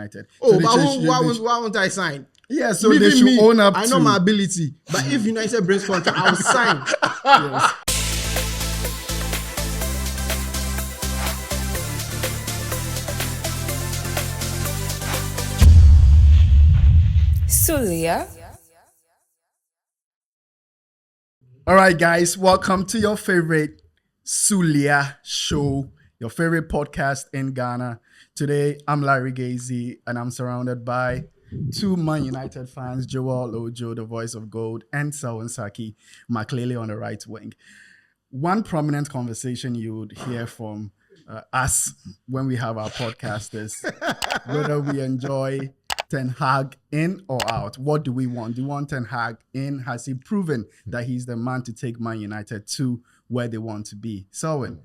United. Oh, So but why won't I sign? Yeah, so they should own up to... I know my ability, but if United brings contract, I'll sign. Yes. Sulia. All right, guys, welcome to your favorite Sulia show, your favorite podcast in Ghana. Today, I'm Larry Gazy, and I'm surrounded by two Man United fans, Joel Ojo, the voice of gold, and Selwyn Saki, Maklele on the right wing. One prominent conversation you would hear from us when we have our podcast is whether we enjoy Ten Hag in or out. What do we want? Do we want Ten Hag in? Has he proven that he's the man to take Man United to where they want to be? Selwyn,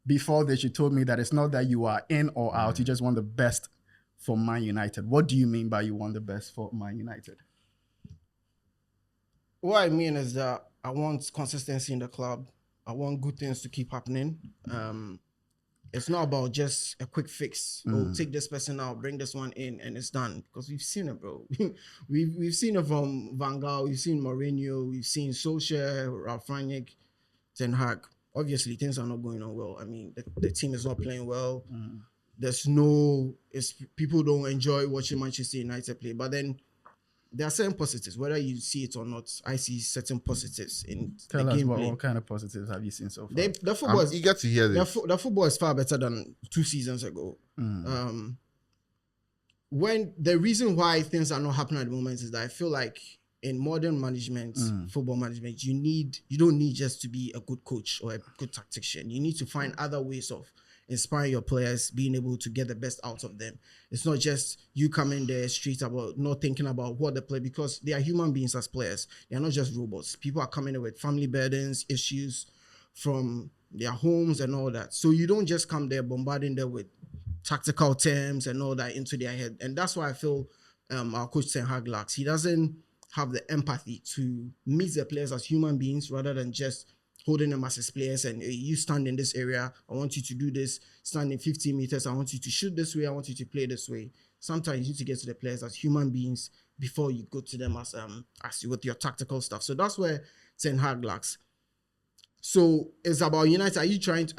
before this, you told me that it's not that you are in or out. You just want the best for Man United. What do you mean by you want the best for Man United? What I mean is that I want consistency in the club. I want good things to keep happening. It's not about just a quick fix. Oh, take this person out, bring this one in, and it's done. Because we've seen it, bro. we've seen it from Van Gaal, we've seen Mourinho, we've seen Solskjaer, Ralf Rangnick, Ten Hag. Obviously, things are not going on well. I mean, the team is not playing well. People don't enjoy watching Manchester United play. But then there are certain positives, whether you see it or not. I see certain positives in the gameplay. What kind of positives have you seen so far? The football I'm eager to hear this. The football is far better than 2 seasons ago. When the reason why things are not happening at the moment is that I feel like in modern management, football management, you don't need just to be a good coach or a good tactician. You need to find other ways of inspiring your players, being able to get the best out of them. It's not just you coming there straight about not thinking about what they play, because they are human beings as players. They are not just robots. People are coming in with family burdens, issues from their homes and all that. So you don't just come there bombarding them with tactical terms and all that into their head. And that's why I feel our coach Ten Hag lacks. He doesn't have the empathy to meet the players as human beings rather than just holding them as his players and hey, you stand in this area, I want you to do this, stand in 15 meters, I want you to shoot this way, I want you to play this way. Sometimes you need to get to the players as human beings before you go to them as with your tactical stuff. So that's where Ten Hag lacks. So it's about United. Are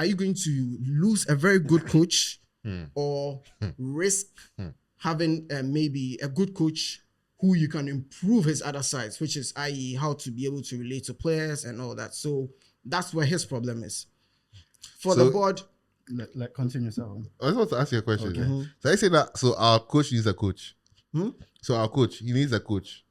you going to lose a very good coach or risk having maybe a good coach who you can improve his other sides, which is i.e. how to be able to relate to players and all that. So that's where his problem is. For the board... Let continue, Selwyn. I just want to ask you a question. Okay. Yeah? So I say that, so our coach needs a coach. So our coach, he needs a coach.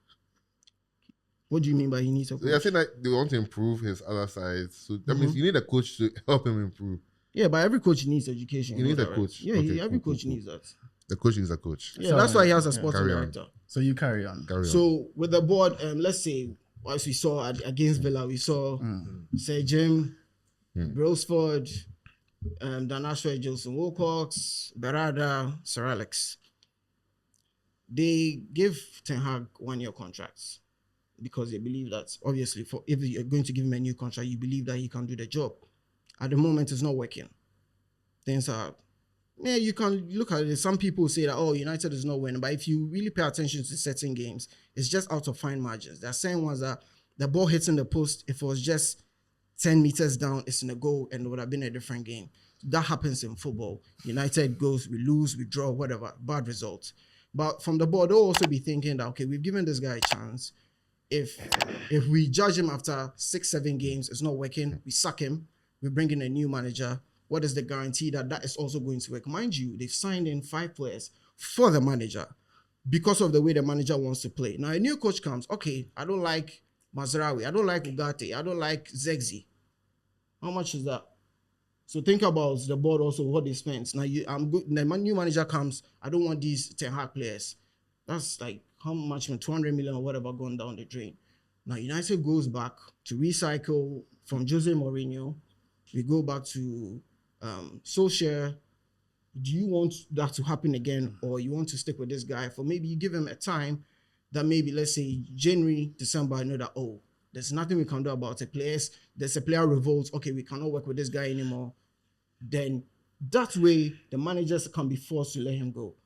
What do you mean by he needs a coach? So I think that they want to improve his other sides. So that means you need a coach to help him improve. Yeah, but every coach needs education. He needs a right? coach. Yeah, Okay, every cool, coach cool. needs that. The coach needs a coach. Yeah, that's why he has a sporting Carry on. director. So you carry on. So with the board, let's say, as we saw against Villa, we saw Sir Jim, Brailsford, Dan Ashford, Jolson Wilcox, Berada, Sir Alex. They give Ten Hag 1-year contracts because they believe that, obviously, if you're going to give him a new contract, you believe that he can do the job. At the moment, it's not working. Things are... Yeah, you can look at it. Some people say that, oh, United is not winning. But if you really pay attention to certain games, it's just out of fine margins. There are certain ones that the ball hits in the post. If it was just 10 meters down, it's in a goal and it would have been a different game. That happens in football. United goes, we lose, we draw, whatever, bad results. But from the board, they'll also be thinking that, okay, we've given this guy a chance. If we judge him after 6-7 games, it's not working, we sack him, we bring in a new manager. What is the guarantee that is also going to work? Mind you, they've signed in 5 players for the manager because of the way the manager wants to play. Now, a new coach comes, okay, I don't like Mazraoui, I don't like Ugarte, I don't like Zegzi. How much is that? So think about the board also, what they spent. Now, the new manager comes, I don't want these Ten Hag players. That's like how much, 200 million or whatever gone down the drain. Now, United goes back to recycle from Jose Mourinho. We go back to Solskjaer. Do you want that to happen again, or you want to stick with this guy for maybe you give him a time that maybe, let's say, January, December, I know that, oh, there's nothing we can do about it. There's a player revolt. Okay, we cannot work with this guy anymore. Then that way, the managers can be forced to let him go.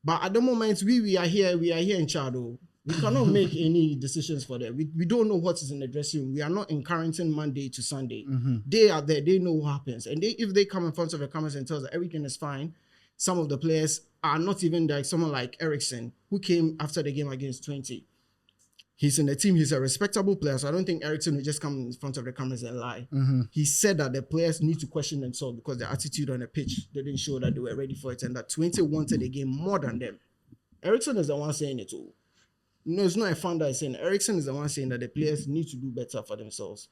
But at the moment, we are here in Chado. We cannot make any decisions for them. We don't know what is in the dressing room. We are not in quarantine Monday to Sunday. They are there. They know what happens. And if they come in front of the cameras and tell us that everything is fine, some of the players are not even like someone like Ericsson, who came after the game against 20. He's in the team. He's a respectable player. So I don't think Ericsson will just come in front of the cameras and lie. He said that the players need to question themselves because their attitude on the pitch didn't show that they were ready for it and that 20 wanted the game more than them. Ericsson is the one saying it all. No, it's not a fan that is saying it. Ericsson is the one saying that the players need to do better for themselves.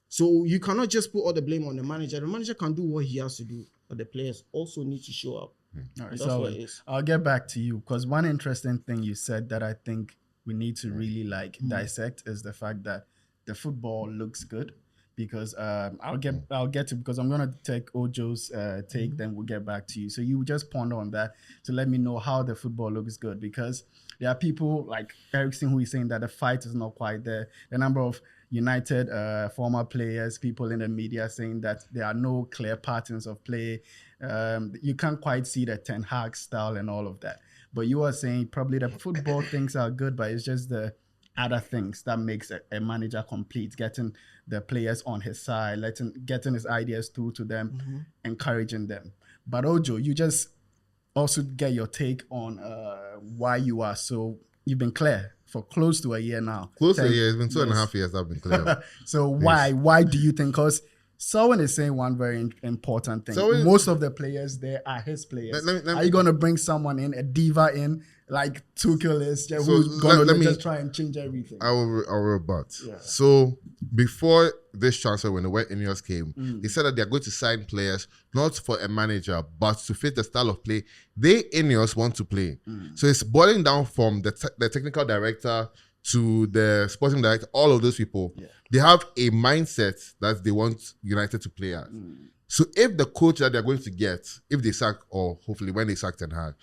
So you cannot just put all the blame on the manager. The manager can do what he has to do, but the players also need to show up. All right, so I'll get back to you because one interesting thing you said that I think we need to really dissect is the fact that the football looks good. Because I'll get to because I'm gonna take Ojo's take, then we'll get back to you. So you just ponder on that to let me know how the football looks good, because there are people like Ericsson who is saying that the fight is not quite there. The number of United former players, people in the media saying that there are no clear patterns of play. You can't quite see the Ten Hag style and all of that. But you are saying probably the football things are good, but it's just the other things that makes a manager complete, getting the players on his side, getting his ideas through to them, encouraging them. But Ojo, you just also get your take on why you are so, you've been clear for close to a year now. Close to a year, it's been 2.5 years I've been clear. So why do you think? Because Selwyn is saying one very important thing. Most of the players there are his players. Are you going to bring someone in, a diva in, like Tuchel is, who's going to just try and change everything? I will rebut. Yeah. So before this transfer, when the West Indians came, they said that they're going to sign players not for a manager, but to fit the style of play they Ineos want to play. So it's boiling down from the technical director to the sporting director, all of those people. Yeah. They have a mindset that they want United to play at. So if the coach that they're going to get, if they sack, or hopefully when they sack Ten Hag,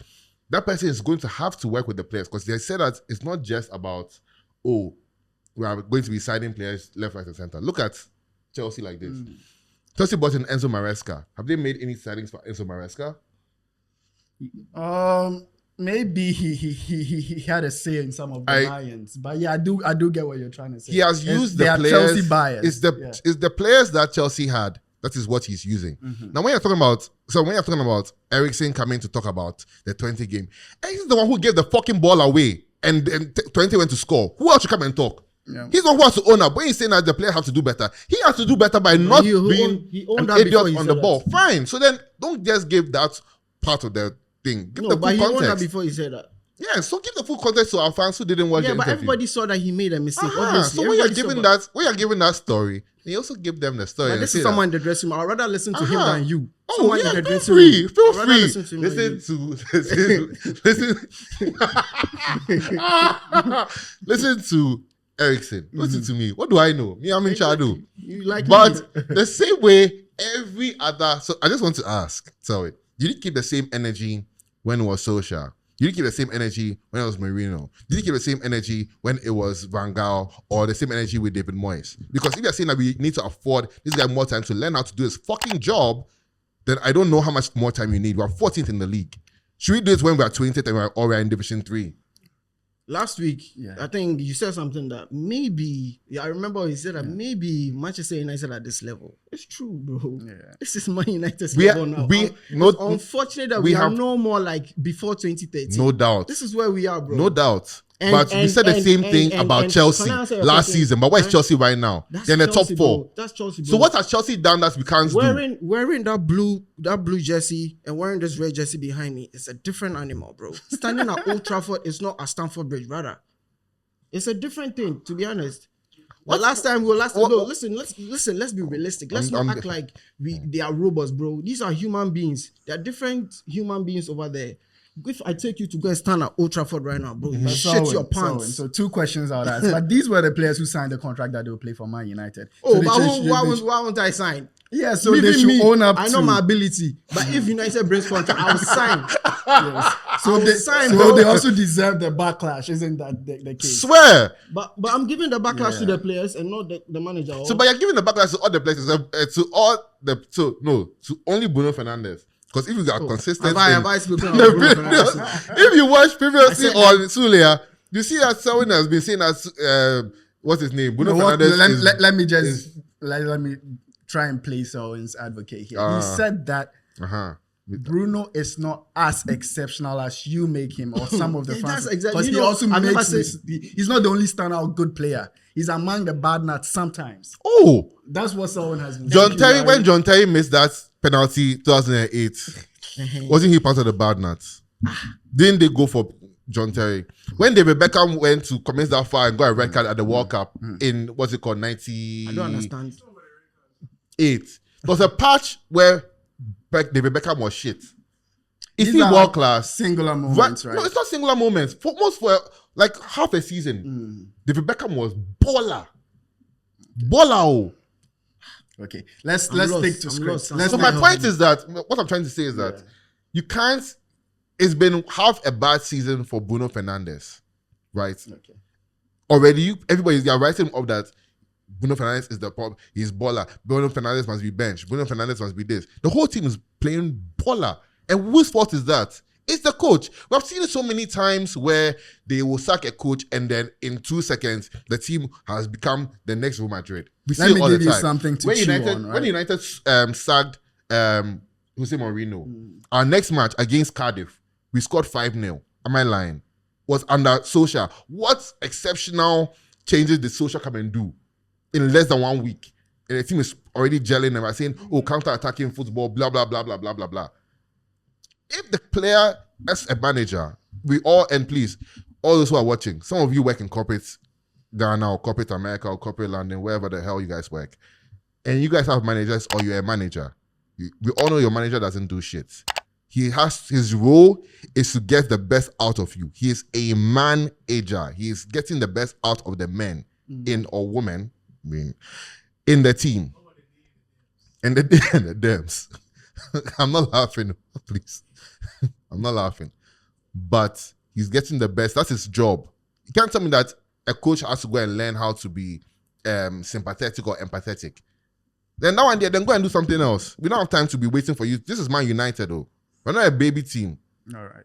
that person is going to have to work with the players, because they said that it's not just about, we are going to be signing players left, right, and center. Look at Chelsea like this. Chelsea bought in Enzo Maresca. Have they made any signings for Enzo Maresca? Maybe he had a say in some of the Lions, but yeah, I do get what you're trying to say. He has used the players. Chelsea buyers. It's the players that Chelsea had. That is what he's using. Now, when you're talking about Ericsson coming to talk about the 20 game, he's the one who gave the fucking ball away, and 20 went to score. Who else should come and talk? Yeah. He's the one who has to own up. When he's saying that the player have to do better, he has to do better by not being an idiot on the ball. Fine. So then, don't just give that part of the thing. Give the full context. Owned that before he said that. Yeah, so give the full context to our fans who didn't watch the interview. Yeah, but everybody saw that he made a mistake. Obviously, so when you're giving that story, you also give them the story. But this is someone in the dressing room. I'd rather listen to him than you. Oh, yeah, feel free. Feel free. Listen to Ericsson. Listen to me. What do I know? Me, I'm in Chado. But the same way every other... So I just want to ask, sorry, did you keep the same energy when it was Solskjaer? Did you keep the same energy when it was Mourinho? Did you keep the same energy when it was Van Gaal, or the same energy with David Moyes? Because if you're saying that we need to afford this guy more time to learn how to do his fucking job, then I don't know how much more time you need. We're 14th in the league. Should we do it when we're 20th and we're in Division 3? Last week, I think you said something that maybe, I remember you said that maybe Manchester United at this level. It's true, bro. Yeah. This is Man United's level now. It's unfortunate that we are no more like before 2013. No doubt. This is where we are, bro. No doubt. But we said the same thing about Chelsea last season. But where's Chelsea right now? They're in the top 4. Bro. That's Chelsea, bro. So what has Chelsea done that we can't do? Wearing that blue jersey and wearing this red jersey behind me is a different animal, bro. Standing at Old Trafford is not a Stamford Bridge, brother. It's a different thing, to be honest. But listen, let's be realistic. Let's not act like they are robots, bro. These are human beings. There are different human beings over there. If I take you to go and stand at Old Trafford right now, bro, you shit your pants. So 2 questions out of that. But these were the players who signed the contract that they will play for Man United. Oh, so why won't I sign? Yeah, so they should own up. I know my ability, but if United brings contract, I'll sign. Yes. So they also deserve the backlash, isn't that the case? Swear. But I'm giving the backlash to the players and not the manager. So, but you're giving the backlash to all the players, to only Bruno Fernandes. Because if you are consistent, Have I spoken the of Bruno previous, Fernandes? if you watch previously I said on Sulia, you see that someone has been saying that what's his name? Bruno Fernandes Let me just let me try and play Selwyn's advocate here. He said that Bruno is not as exceptional as you make him or some of the Yeah, fans. that's exactly- Because you he know, also I've never makes he's not the only standout good player. He's among the bad nuts sometimes. Oh, That's what Selwyn has been John saying. Terry, when John Terry missed that penalty 2008, wasn't he part of the bad nuts? Didn't they go for John Terry? When David Beckham went to commit that far and got a red card at the World Cup in what's it called, 98? I don't understand. There was a patch where David Beckham was shit. Is These he are world class? singular moments, right? No, it's not singular moments. For most for like half a season, David Beckham was baller. Baller. Okay, let's lost. stick to I'm script. lost. Let's So not- my point is that what I'm trying to say is that you can't. It's been half a bad season for Bruno Fernandes, right? Okay. Already, everybody are writing up that Bruno Fernandes is the problem. He's baller. Bruno Fernandes must be benched. Bruno Fernandes must be this. The whole team is playing baller. And whose fault is that? It's the coach. We've seen it so many times where they will sack a coach and then in 2 seconds, the team has become the next Real Madrid. We see Let it me all give the you time. something to when chew United, on, right? When United sacked Jose Mourinho, our next match against Cardiff, we scored 5-0. Am I lying? Was under Solskjaer. What exceptional changes did Solskjaer come and do in less than 1 week? And the team is already gelling and are saying, oh, counter-attacking football, blah, blah, blah, blah, blah, blah, blah. If the player as a manager, and please, all those who are watching, some of you work in corporate Ghana or corporate America or corporate London, wherever the hell you guys work, and you guys have managers or you're a manager, we all know your manager doesn't do shit. His role is to get the best out of you. He is a manager. He is getting the best out of the men in or women in the team. And the Dems. I'm not laughing, please. I'm not laughing. But he's getting the best. That's his job. You can't tell me that a coach has to go and learn how to be sympathetic or empathetic. Then now and then go and do something else. We don't have time to be waiting for you. This is Man United, though. We're not a baby team. All right.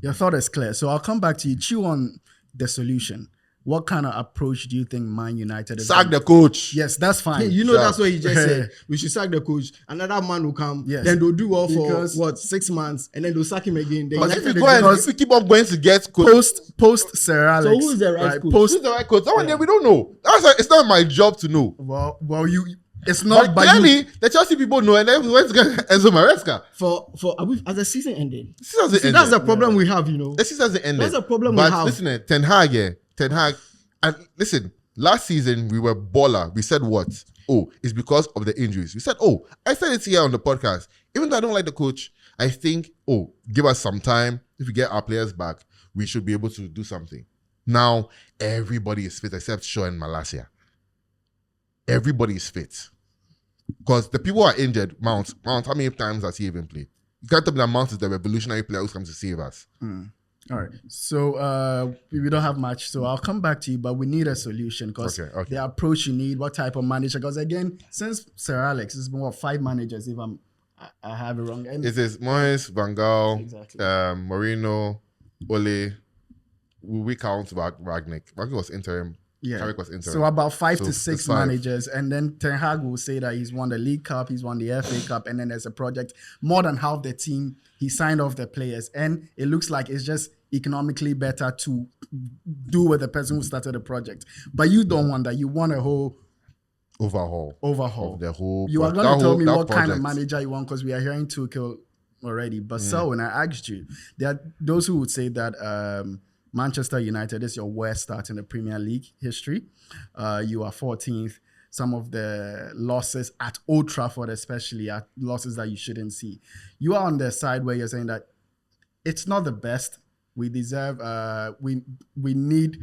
Your thought is clear. So I'll come back to you. Chew on the solution. What kind of approach do you think Man United is Sack the coach. Yes, that's fine. Hey, you know that's what he just said. We should sack the coach. Another man will come. Yes. Then they'll do all Because- for 6 months, and then they'll sack him again. Then Because if United you will go and go- if you keep on going to get coach, post Sir Alex. So who's the right coach? Post who's the right coach? That one there we don't know. It's not my job to know. well, you. It's But not. But clearly, the Chelsea people know, and then we went to get Enzo Maresca. as the season ended. This hasn't See, ended. that's the problem we have, The season hasn't ended. That's the problem we but have. listen, Ten Hag, and listen, last season we were baller. We said what? Oh, it's because of the injuries. We said, oh, I said it here on the podcast. Even though I don't like the coach, I think, give us some time. If we get our players back, we should be able to do something. Now, everybody is fit except Shaw and Malacia. Everybody is fit. Because the people who are injured, Mount, how many times has he even played? You can't tell me that Mount is the revolutionary player who's come to save us. All right. So we don't have much. So I'll come back to you, but we need a solution because Okay. the approach you need, what type of manager? Because again, since Sir Alex, it's been 5 managers. If I have it wrong, and It is Moyes, Van Gaal, Exactly. Mourinho, Ole. We count Ragnick. Ragnick was interim. yeah. Carrick was interim. So about 5 So to it's 6 5. managers, and then Ten Hag will say that he's won the League Cup, he's won the FA Cup, and then there's a project. More than half the team, he signed off the players, and it looks like it's just economically better to do with the person who started the project. But you don't want that. You want a whole overhaul overhaul. of the whole. You are that going to tell whole- me that what kind of project. manager you want because we are hearing Tuchel already. But Selwyn, I asked you, there are those who would say that Manchester United is your worst start in the Premier League history. You are 14th. Some of the losses at Old Trafford especially are losses that you shouldn't see. You are on the side where you're saying that it's not the best. We deserve, we need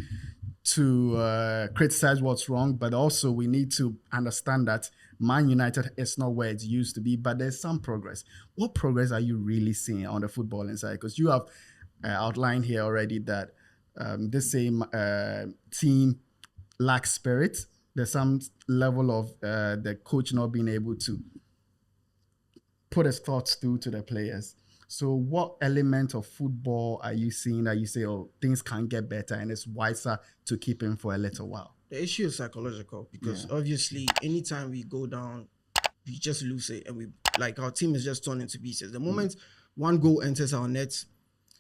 to criticize what's wrong, but also we need to understand that Man United is not where it used to be, but there's some progress. What progress are you really seeing on the footballing side? Because you have outlined here already that this same team lacks spirit. There's some level of the coach not being able to put his thoughts through to the players. So what element of football are you seeing that you say, oh, things can get better and it's wiser to keep him for a little while? The issue is psychological because obviously anytime we go down, we just lose it and our team is just torn into pieces. The moment one goal enters our net,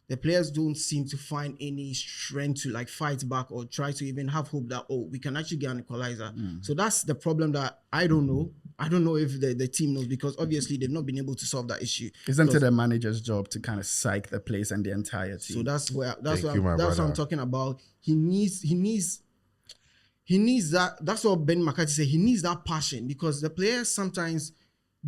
the players don't seem to find any strength to fight back or try to even have hope that, we can actually get an equalizer. So that's the problem that I don't know. I don't know if the team knows because obviously they've not been able to solve that issue. Isn't it the manager's job to kind of psych the place and the entire team? So that's what I'm talking about. He needs that. That's what Ben McCarthy said. He needs that passion because the players sometimes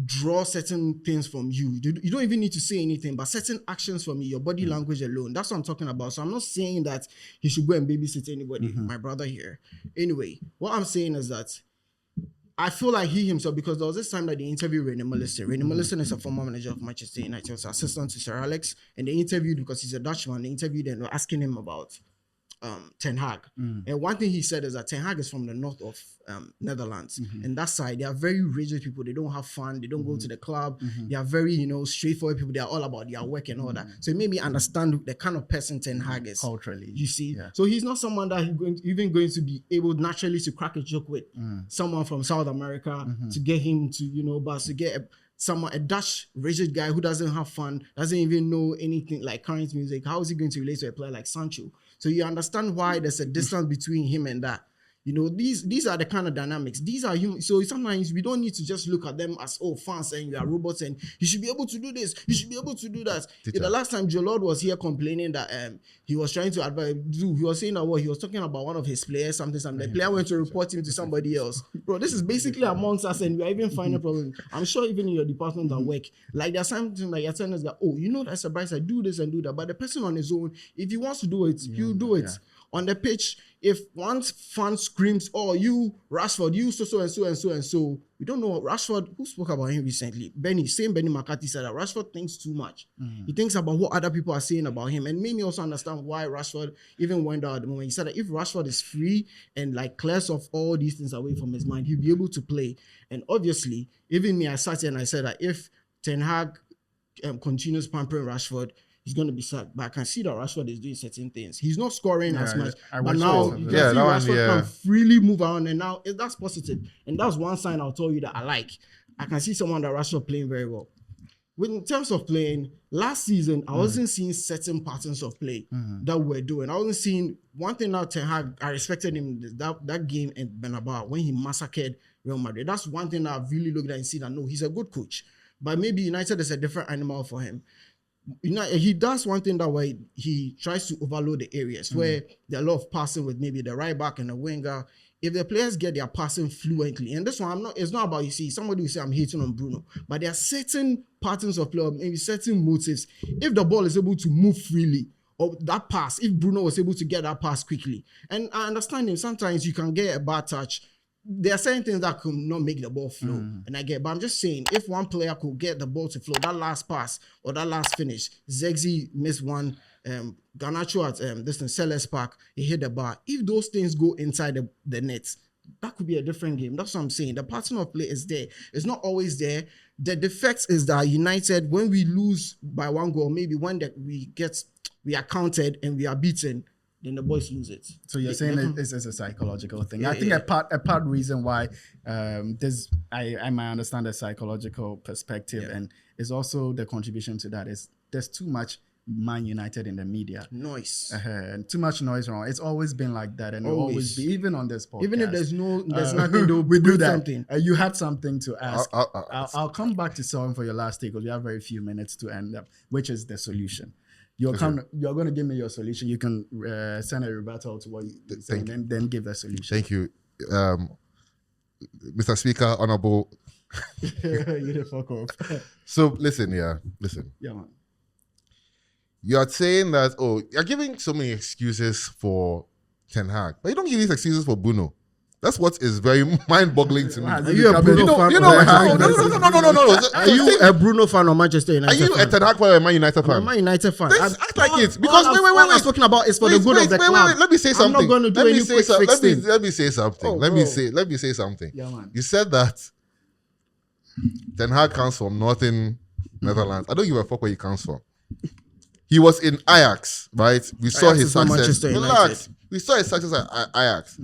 draw certain things from you. You don't even need to say anything, but certain actions from you, your body language alone. That's what I'm talking about. So I'm not saying that he should go and babysit anybody, my brother here. Anyway, what I'm saying is that I feel like he himself, because there was this time that they interviewed René Melisson. René Melisson is a former manager of Manchester United. He was assistant to Sir Alex, and they interviewed, because he's a Dutchman, they interviewed and were asking him about Ten Hag. And one thing he said is that Ten Hag is from the north of Netherlands. And that side, they are very rigid people. They don't have fun. They don't go to the club. They are very, straightforward people. They are all about their work and all that. So it made me understand the kind of person Ten Hag is. Culturally. You see? Yeah. So he's not someone that he's going to be able naturally to crack a joke with someone from South America to get him to, but to get a Dutch rigid guy who doesn't have fun, doesn't even know anything like current music. How is he going to relate to a player like Sancho? So you understand why there's a distance between him and that. These are the kind of dynamics. These are human. So sometimes we don't need to just look at them as, fans and you are robots and you should be able to do this. You should be able to do that. The last time Joel was here complaining that he was trying to advise, he was saying that he was talking about one of his players, something. The player went to report him to somebody else. Bro, this is basically amongst us and we are even finding problems. I'm sure even in your department at work, there's something like you're telling us that, that's a Bryce, I do this and do that. But the person on his own, if he wants to do it, he'll do it. On the pitch, if one fan screams, you, Rashford, you so and so and so and so, we don't know. Rashford, who spoke about him recently? Benny McCarthy said that Rashford thinks too much. He thinks about what other people are saying about him, and made me also understand why Rashford even went out at the moment. He said that if Rashford is free and clears off all these things away from his mind, he'll be able to play. And obviously, even me, I sat here and I said that if Ten Hag continues pampering Rashford, he's going to be sacked. But I can see that Rashford is doing certain things. He's not scoring as much. But now you can see Rashford can freely move around. And now that's positive. And that's one sign I'll tell you that I like. I can see someone that Rashford playing very well. In terms of playing, last season, I wasn't seeing certain patterns of play that we're doing. I wasn't seeing one thing that Ten Hag, I respected him, that game in Bernabeu when he massacred Real Madrid. That's one thing that I've really looked at and seen that, no, he's a good coach. But maybe United is a different animal for him. He does one thing that way. He tries to overload the areas where there are a lot of passing with maybe the right back and the winger. If the players get their passing fluently, and this one it's not about, somebody will say I'm hating on Bruno, but there are certain patterns of play, maybe certain motives. If the ball is able to move freely, or that pass, if Bruno was able to get that pass quickly, and I understand him, sometimes you can get a bad touch. There are certain things that could not make the ball flow. And but I'm just saying, if one player could get the ball to flow, that last pass or that last finish, Zexi missed one, Garnacho at Sellers Park, he hit the bar. If those things go inside the net, that could be a different game. That's what I'm saying. The pattern of play is there. It's not always there. The defect is that United, when we lose by one goal, maybe when we are counted and we are beaten, then the boys lose it. So you're saying it's a psychological thing. I think a part reason why I might understand the psychological perspective, and it's also the contribution to that is there's too much Man United in the media. Noise. And too much noise around. It's always been like that, and it'll always be, even on this podcast. Even if there's nothing, we do that. Something. You had something to ask. I'll come back to Selwyn for your last take because we have very few minutes to end up, which is the solution. You're going to give me your solution. You can send a rebuttal to what you say and then give a solution. Thank you. Mr. Speaker, Honorable. You the fuck off. So, listen. Yeah, man. You're saying that, you're giving so many excuses for Ten Hag, but you don't give these excuses for Bruno. That's what is very mind-boggling to me. Are you a Bruno fan? No. Are you a Bruno fan or Manchester United fan? Are you a Ten Hag fan or a Man United fan? I'm a Man United fan. Act like it. Because wait. I'm talking about is for the good of the club. Let me say something. I'm not going to do any quick fix thing. Let me say something. Let me say something. Yeah, man. You said that Ten Hag comes from Northern Netherlands. I don't give a fuck where he comes from. He was in Ajax, right? We saw Ajax his is not success. Manchester Relax. United. We saw his success at Ajax.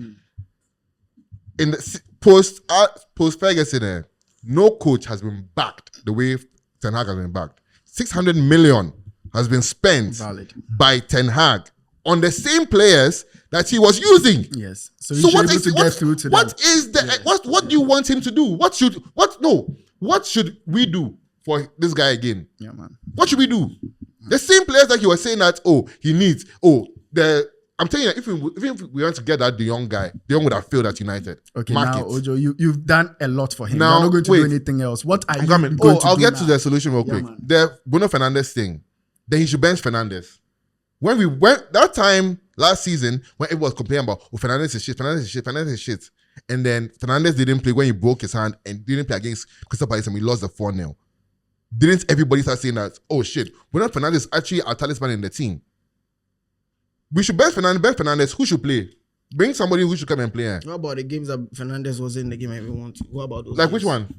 In the post Ferguson, no coach has been backed the way Ten Hag has been backed. 600 million has been spent Valid. by Ten Hag on the same players that he was using. Yes. So you should be able to get through to what them. is the what do you want him to do? What should we do for this guy again? Yeah, man. What should we do? The same players that he was saying that he needs. I'm telling you, if we want to get that De Jong guy, De Jong would have failed at United. Okay, Mark now it. Ojo, you've done a lot for him. Now, You're not going to wait. do anything else. What are I'm you coming. going to I'll do get now? to the solution real quick. man. The Bruno Fernandes thing. Then he should bench Fernandes. When we went that time last season, when it was complaining about Fernandes is shit. And then Fernandes didn't play when he broke his hand and didn't play against Crystal Palace and we lost the 4-0. Didn't everybody start saying that, oh shit, Bruno Fernandes is actually our talisman in the team? We should bench Fernandes. Who should play? Bring somebody who should come and play. What about the games that Fernandes was in the game and we won? What about those? Like games? which one?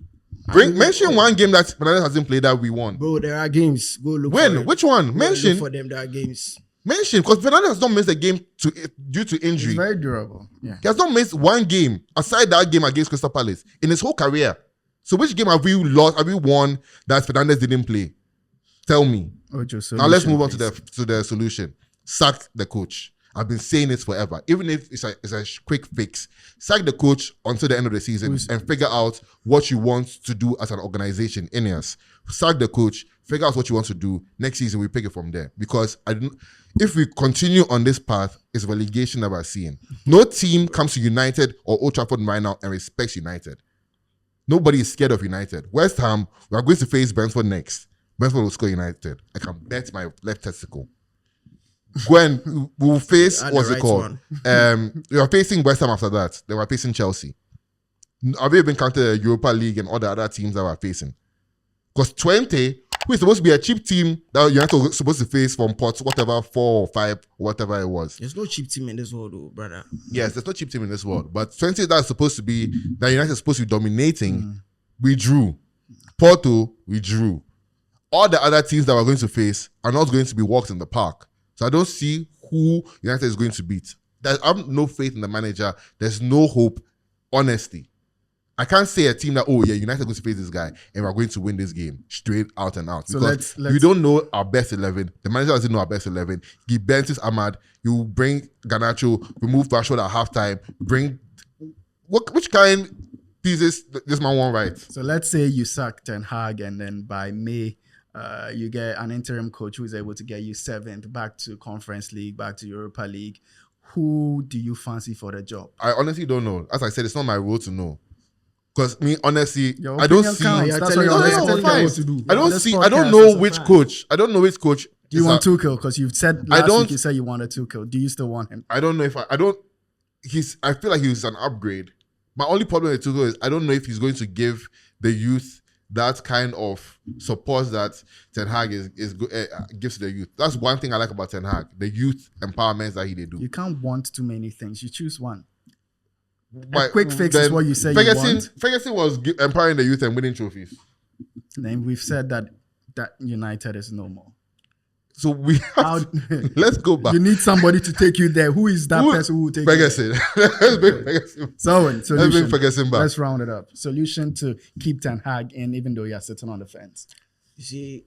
think- Mention one game that Fernandes hasn't played that we won. Bro, there are games. Go look for When? them. Which one? Go Mention. look for them. There are games. Mention. Because Fernandes has not missed a game due to He's injury. very durable. Yeah. He has not missed one game aside that game against Crystal Palace in his whole career. So which game have we lost? Have we won that Fernandes didn't play? Tell me. Ojo, Now let's solution, move on please. to the solution. Sack the coach. I've been saying this forever. Even if it's a quick fix, sack the coach until the end of the season and figure out what you want to do as an organization. Ineos, sack the coach, figure out what you want to do. Next season we pick it from there. Because if we continue on this path, it's relegation that we're seeing. No team comes to United or Old Trafford right now and respects United. Nobody is scared of United. West Ham, we are going to face Brentford next. Brentford will score United. I can bet my left testicle. Gwen, we will face, And the what's it right called? one. We are facing West Ham after that. They were facing Chelsea. Have you even counted the Europa League and all the other teams that we're facing? Because 20, who is supposed to be a cheap team that United was supposed to face from pots, whatever, 4 or 5, or whatever it was. There's no cheap team in this world, though, brother. Yes, there's no cheap team in this world. But 20 that's supposed to be, that United is supposed to be dominating, we drew. Porto, we drew. All the other teams that we're going to face are not going to be walks in the park. So I don't see who United is going to beat. I have no faith in the manager. There's no hope, honestly. I can't say a team that, United is going to face this guy and we're going to win this game straight out and out. So Because let's we don't know our best 11. The manager doesn't know our best 11. He benches Ahmad. You bring Garnacho, remove Rashford at halftime. Which kind pieces this man won't write? So let's say you sack Ten Hag and then by May, you get an interim coach who is able to get you 7th back to Conference League, back to Europa League. Who do you fancy for the job? I honestly don't know. As I said, it's not my role to know. Because me, honestly, Your I don't opinion see. counts. You're That's telling what us- you're no, telling fine. us what to do. I don't This see. I don't podcast know is a which fact. coach. I don't know which coach. Do you is want a- Tuchel? Because you've said last don't- week you said you wanted Tuchel. Do you still want him? I don't know if I don't. I feel like he's an upgrade. My only problem with Tuchel is I don't know if he's going to give the youth that kind of support that Ten Hag gives to the youth. That's one thing I like about Ten Hag, the youth empowerment that they do. You can't want too many things. You choose one. But quick fix is then what you say you want. Ferguson was empowering the youth and winning trophies. And we've said that United is no more. So we How- let's go back. You need somebody to take you there. Who is that person who will take you there? Ferguson. Let's bring Ferguson. Selwyn, Let's solution. bring Ferguson back. Let's round it up. Solution to keep Ten Hag in, even though you're sitting on the fence. You see,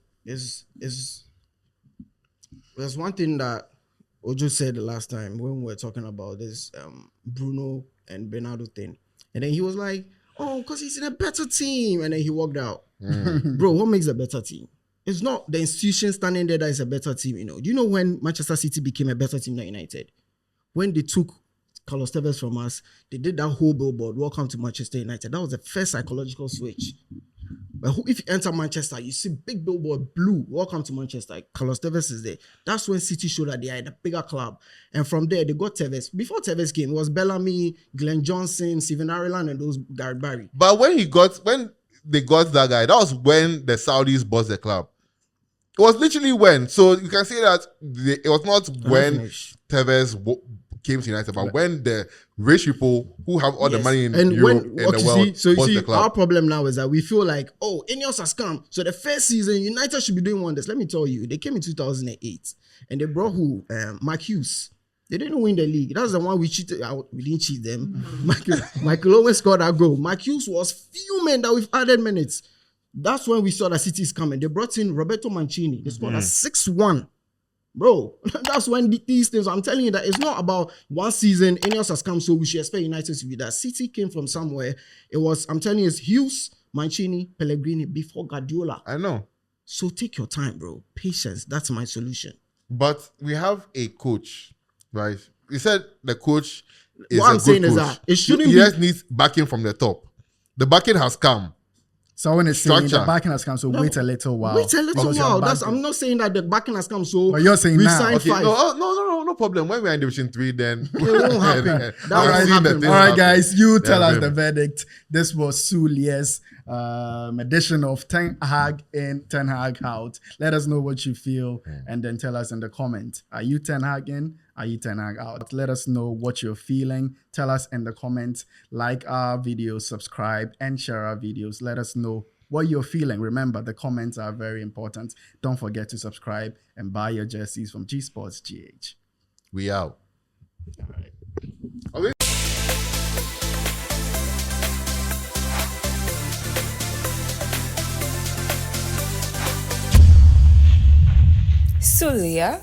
there's one thing that Ojo said the last time when we were talking about this Bruno and Bernardo thing. And then he was like, oh, because he's in a better team. And then he walked out. Bro, what makes a better team? It's not the institution standing there that is a better team, you know. Do you know when Manchester City became a better team than United? When they took Carlos Tevez from us, they did that whole billboard, welcome to Manchester United. That was the first psychological switch. But if you enter Manchester, you see big billboard, blue, welcome to Manchester. Carlos Tevez is there. That's when City showed that they are in a bigger club. And from there, they got Tevez. Before Tevez came, it was Bellamy, Glenn Johnson, Steven Ireland, and those Gareth Barry. But when they got that guy, that was when the Saudis bought the club. It was literally when. So you can say that it was not when Finish. Tevez came to United, but when the rich people who have all the Yes. money in and Europe when, and what the you world see, bought the club. our problem now is that we feel like, oh, Ineos has come. So the first season, United should be doing wonders. Let me tell you, they came in 2008 and they brought who? Mark Hughes. They didn't win the league. That's the one we cheated. We didn't cheat them. Michael Owen scored that goal. Mark Hughes was fuming that we've added minutes. That's when we saw that City is coming. They brought in Roberto Mancini. They scored a 6-1. Bro, that's when these things, I'm telling you that it's not about one season, Ineos has come, so we should expect United to be that. City came from somewhere. It was, I'm telling you, it's Hughes, Mancini, Pellegrini before Guardiola. I know. So take your time, bro. Patience. That's my solution. But we have a coach, right? You said the coach is What I'm a good saying is coach. that it shouldn't he be- just needs backing from the top. The backing has come. So when it's saying the Structure. backing has come, so wait a little while. Wait a little Because you're while. back I'm not saying that the backing has come, so But you're saying we now. signed Okay, 5. no problem. When we're in Division 3, then It won't happen. That I've won't seen the happen. things All right, happen. guys, you tell Yeah, us baby. the verdict. This was Sulia's edition of Ten Hag in, Ten Hag out. Let us know what you feel and then tell us in the comment. Are you Ten Hag in? Are you Ten Hag out? Let us know what you're feeling. Tell us in the comments. Like our videos, subscribe, and share our videos. Let us know what you're feeling. Remember, the comments are very important. Don't forget to subscribe and buy your jerseys from G Sports GH. We out. Sulia